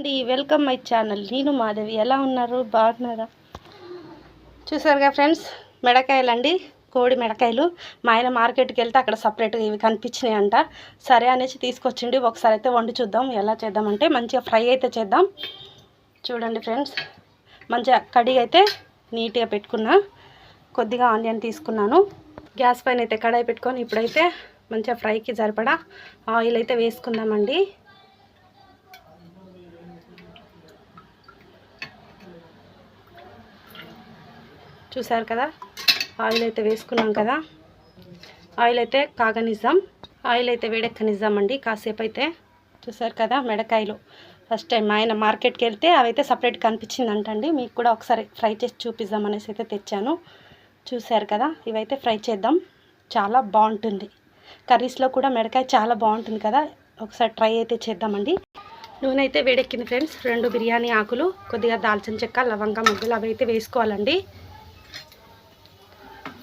అండి welcome my channel. నేను మాధవి. ఎలా ఉన్నారు? బాగున్నారా? చూసారుగా ఫ్రెండ్స్, మెడకాయలు అండి, కోడి మెడకాయలు. మా ఆయన మార్కెట్కి వెళ్తే అక్కడ సపరేట్గా ఇవి కనిపించినాయి అంట. సరే అనేసి తీసుకొచ్చిండి. ఒకసారి అయితే వండి చూద్దాం. ఎలా చేద్దామంటే మంచిగా ఫ్రై అయితే చేద్దాం. చూడండి ఫ్రెండ్స్, మంచిగా కడిగి అయితే నీట్గా పెట్టుకున్నా. కొద్దిగా ఆనియన్ తీసుకున్నాను. గ్యాస్ పైన అయితే కడాయి పెట్టుకొని ఇప్పుడైతే మంచిగా ఫ్రైకి సరిపడా ఆయిల్ అయితే వేసుకుందామండి. చూసారు కదా, ఆయిల్ అయితే వేసుకున్నాం కదా. ఆయిల్ అయితే కాగనిద్దాం, ఆయిల్ అయితే వేడెక్కనిద్దామండి కాసేపు అయితే. చూసారు కదా, మెడకాయలు ఫస్ట్ టైం మా ఆయన మార్కెట్కి వెళ్తే అవైతే సపరేట్ కనిపించిందంటండి. మీకు కూడా ఒకసారి ఫ్రై చేసి చూపిద్దాం అనేసి అయితే తెచ్చాను. చూసారు కదా, ఇవైతే ఫ్రై చేద్దాం. చాలా బాగుంటుంది, కర్రీస్లో కూడా మెడకాయ చాలా బాగుంటుంది కదా. ఒకసారి ట్రై అయితే చేద్దామండి. నూనె అయితే వేడెక్కింది ఫ్రెండ్స్. 2 బిర్యానీ ఆకులు, కొద్దిగా దాల్చిన చెక్క, లవంగా ముద్దలు అవి అయితే వేసుకోవాలండి.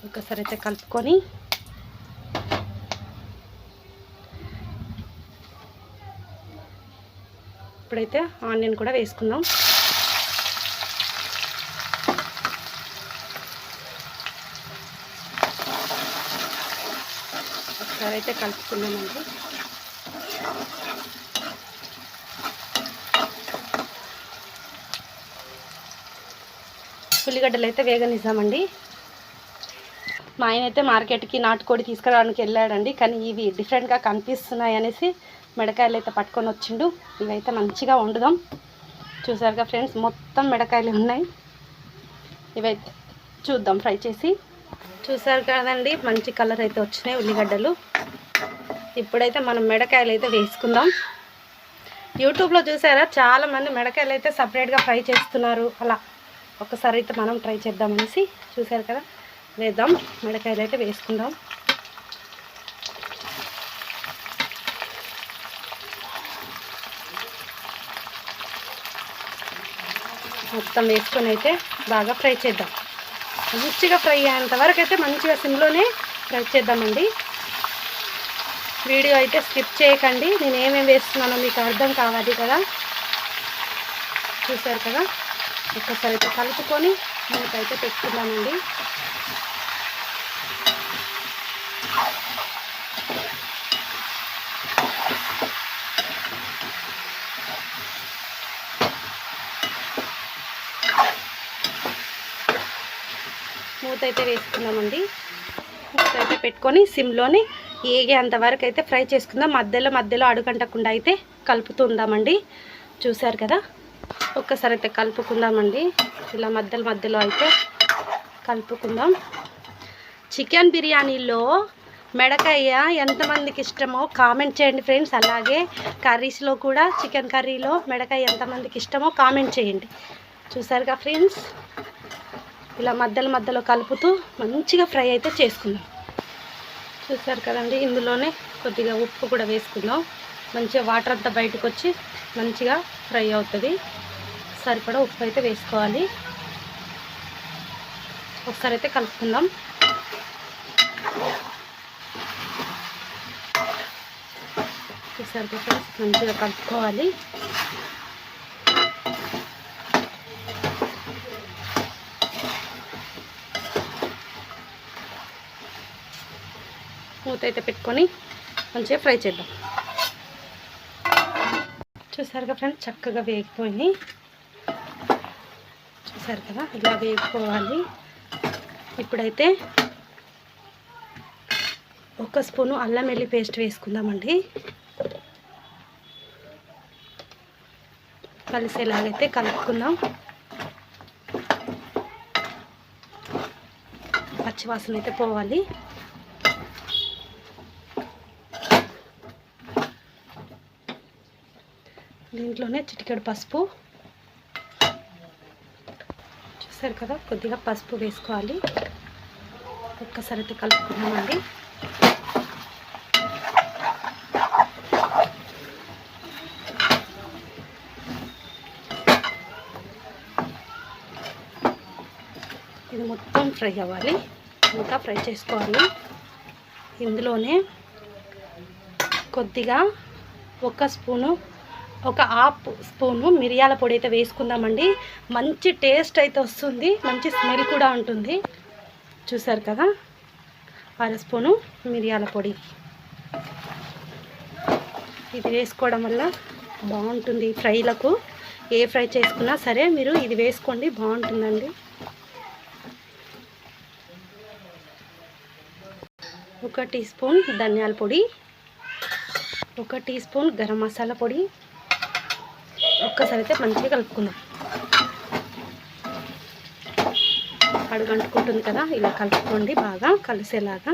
ఒకసారి అయితే కలుపుకొని ఇప్పుడైతే ఆనియన్ కూడా వేసుకుందాం. ఒకసారి అయితే కలుపుకుందామండి. ఉల్లిగడ్డలు అయితే వేగనిద్దామండి. మా ఆయన అయితే మార్కెట్కి నాటుకోడి తీసుకురావడానికి వెళ్ళాడండి, కానీ ఇవి డిఫరెంట్గా కనిపిస్తున్నాయి అనేసి మెడకాయలు అయితే పట్టుకొని వచ్చిండు. ఇవైతే మంచిగా వండుదాం. చూసారుగా ఫ్రెండ్స్, మొత్తం మెడకాయలు ఉన్నాయి. ఇవైతే చూద్దాం ఫ్రై చేసి. చూసారు కదండి, మంచి కలర్ అయితే వచ్చినాయి ఉల్లిగడ్డలు. ఇప్పుడైతే మనం మెడకాయలు అయితే వేసుకుందాం. యూట్యూబ్లో చూసారా, చాలామంది మెడకాయలు అయితే సపరేట్గా ఫ్రై చేస్తున్నారు. అలా ఒకసారి అయితే మనం ట్రై చేద్దామనేసి. చూసారు కదా, వేద్దాం. మెడకాయలు అయితే వేసుకుందాం. మొత్తం వేసుకొని అయితే బాగా ఫ్రై చేద్దాం. మంచిగా ఫ్రై అయ్యేంత వరకు అయితే మంచిగా సిమ్లోనే ఫ్రై చేద్దామండి. వీడియో అయితే స్కిప్ చేయకండి, నేను ఏమేమి వేస్తున్నానో మీకు అర్థం కావాలి కదా. చూసారు కదా, ఒక్కసారి అయితే కలుపుకొని మూత అయితే పెట్టుకుందామండి. మూత అయితే వేసుకుందామండి. మూత అయితే పెట్టుకొని సిమ్లోని ఏగేంత వరకు అయితే ఫ్రై చేసుకుందాం. మధ్యలో అడుగంటకుండా అయితే కలుపుతుందామండి. చూసారు కదా, ఒక్కసారి అయితే కలుపుకుందామండి. ఇలా మధ్యలో అయితే కలుపుకుందాం. చికెన్ బిర్యానీలో మెడకాయ ఎంతమందికి ఇష్టమో కామెంట్ చేయండి ఫ్రెండ్స్. అలాగే కర్రీస్లో కూడా చికెన్ కర్రీలో మెడకాయ ఎంతమందికి ఇష్టమో కామెంట్ చేయండి. చూసారుగా ఫ్రెండ్స్, ఇలా మధ్యలో కలుపుతూ మంచిగా ఫ్రై అయితే చేసుకుందాం. చూసారు కదండి, ఇందులోనే కొద్దిగా ఉప్పు కూడా వేసుకుందాం. మంచిగా వాటర్ అంతా బయటకు వచ్చి మంచిగా ఫ్రై అవుతుంది. సరిపడా ఉప్పు అయితే వేసుకోవాలి. ఒకసారి అయితే కలుపుకుందాం. చూసారు కదా, మంచిగా కలుపుకోవాలి. మూత అయితే పెట్టుకొని మంచిగా ఫ్రై చేద్దాం. చూసారు కదా ఫ్రెండ్స్, చక్కగా వేగిపోయినాయి. చూసారు కదా, ఇలా వేగిపోవాలి. ఇప్పుడైతే 1 స్పూను అల్లం వెల్లుల్లి పేస్ట్ వేసుకుందామండి. కలిసేలాగైతే కలుపుకుందాం. పచ్చివాసన అయితే పోవాలి. దీంట్లోనే చిటికెడు పసుపు. చూసారు కదా, కొద్దిగా పసుపు వేసుకోవాలి. ఒక్కసారి అయితే కలుపుకుందామండి. ఇది మొత్తం ఫ్రై అవ్వాలి, ఇంకా ఫ్రై చేసుకోవాలి. ఇందులోనే కొద్దిగా 1 స్పూను ఒక హాఫ్ స్పూను మిరియాల పొడి అయితే వేసుకుందామండి. మంచి టేస్ట్ అయితే వస్తుంది, మంచి స్మెల్ కూడా ఉంటుంది. చూసారు కదా, అర స్పూను మిరియాల పొడి. ఇది వేసుకోవడం వల్ల బాగుంటుంది ఫ్రైలకు. ఏ ఫ్రై చేసుకున్నా సరే మీరు ఇది వేసుకోండి, బాగుంటుందండి. ఒక టీ స్పూన్ ధనియాల పొడి, ఒక టీ స్పూన్ గరం మసాలా పొడి. ఒక్కసారి అయితే మంచిగా కలుపుకుందాం. అడుగంటుకుంటుంది కదా, ఇలా కలుపుకోండి బాగా కలిసేలాగా.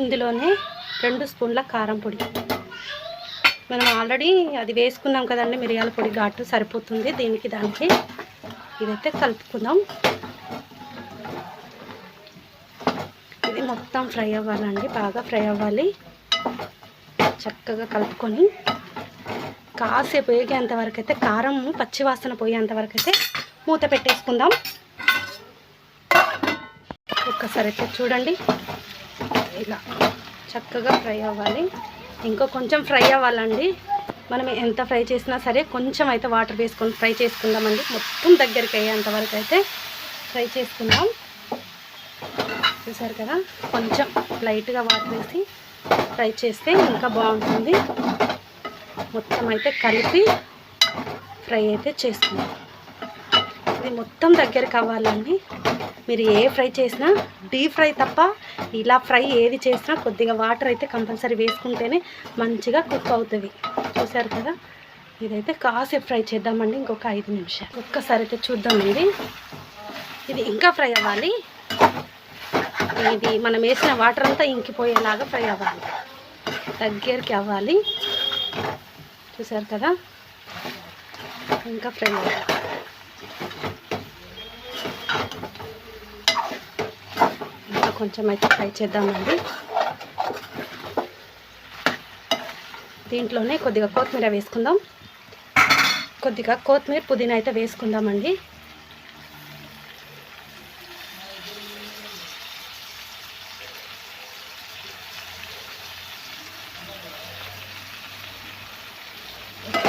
ఇందులోనే 2 స్పూన్ల కారం పొడి. మనం ఆల్రెడీ అది వేసుకున్నాం కదండి, మిరియాల పొడి ఘాటు సరిపోతుంది దీనికి దానికి. ఇదైతే కలుపుకుందాం. ఇది మొత్తం ఫ్రై అవ్వాలండి, బాగా ఫ్రై అవ్వాలి. చక్కగా కలుపుకొని కాసేపు వేగేంత వరకు అయితే, కారం పచ్చివాసన పోయేంత వరకు అయితే మూత పెట్టేసుకుందాం. ఒక్కసారి అయితే చూడండి, ఇలా చక్కగా ఫ్రై అవ్వాలి. ఇంకో కొంచెం ఫ్రై అవ్వాలండి. మనం ఎంత ఫ్రై చేసినా సరే కొంచెం అయితే వాటర్ వేసుకొని ఫ్రై చేసుకుందామండి. మొత్తం దగ్గరికి అయ్యేంత వరకు అయితే ఫ్రై చేసుకుందాం. చూసారు కదా, కొంచెం లైట్గా వాటర్ వేసి ఫ్రై చేస్తే ఇంకా బాగుంటుంది. మొత్తం అయితే కలిపి ఫ్రై అయితే చేసుకుందాం. ఇది మొత్తం దగ్గరికి అవ్వాలండి. మీరు ఏ ఫ్రై చేసినా, డీప్ ఫ్రై తప్ప ఇలా ఫ్రై ఏది చేసినా కొద్దిగా వాటర్ అయితే కంపల్సరీ వేసుకుంటేనే మంచిగా కుక్ అవుతుంది. చూసారు కదా, ఇదైతే కాసేపు ఫ్రై చేద్దామండి, ఇంకొక 5 నిమిషాలు. ఒక్కసారి అయితే చూద్దామండి. ఇది ఇంకా ఫ్రై అవ్వాలి. ఇది మనం వేసిన వాటర్ అంతా ఇంకిపోయేలాగా ఫ్రై అవ్వాలి, దగ్గరికి అవ్వాలి. చూసారు కదా, ఇంకా ఫ్రై అవ్వాలి. ఇంకా కొంచెం అయితే ఫ్రై చేద్దామండి. దీంట్లోనే కొద్దిగా కొత్తిమీర వేసుకుందాం. కొద్దిగా కొత్తిమీర పుదీనా అయితే వేసుకుందామండి.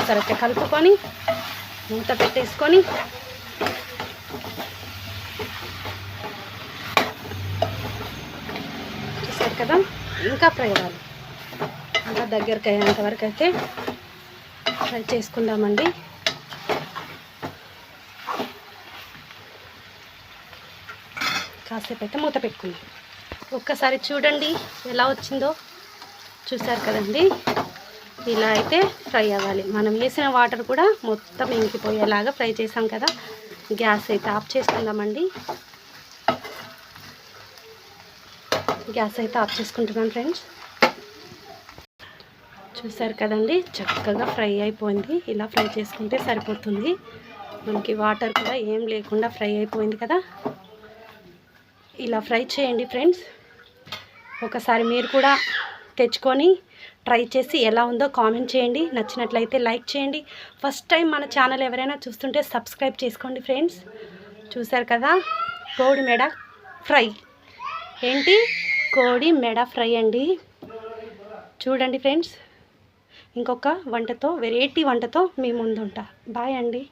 సరైతే కలుపుకొని మూత పెట్టేసుకొని చూసారు కదా, ఇంకా ఫ్రై అవ్వాలి. ఇంకా దగ్గరికి అయ్యేంత వరకు అయితే ఫ్రై చేసుకుందామండి. కాసేపు అయితే మూత పెట్టుకుందాం. ఒక్కసారి చూడండి ఎలా వచ్చిందో. చూసారు కదండి, ఇలా అయితే ఫ్రై అవ్వాలి. మనం వేసిన వాటర్ కూడా మొత్తం ఇంకిపోయేలాగా ఫ్రై చేసాం కదా. గ్యాస్ అయితే ఆఫ్ చేసుకుందామండి. గ్యాస్ అయితే ఆఫ్ చేసుకుంటున్నాను ఫ్రెండ్స్. చూసారు కదండి, చక్కగా ఫ్రై అయిపోయింది. ఇలా ఫ్రై చేసుకుంటే సరిపోతుంది. మనకి వాటర్ కూడా ఏం లేకుండా ఫ్రై అయిపోయింది కదా. ఇలా ఫ్రై చేయండి ఫ్రెండ్స్. ఒకసారి మీరు కూడా తెచ్చుకొని ట్రై చేసి ఎలా ఉందో కామెంట్ చేయండి. నచ్చినట్లయితే లైక్ చేయండి. ఫస్ట్ టైం మన ఛానల్ ఎవరైనా చూస్తుంటే సబ్స్క్రైబ్ చేసుకోండి ఫ్రెండ్స్. చూసారు కదా, కోడి మెడ ఫ్రై. ఏంటి, కోడి మెడ ఫ్రై అండి. చూడండి ఫ్రెండ్స్, ఇంకొక వంటతో, వెరైటీ వంటతో మీ ముందుంటా. బాయ్ అండి.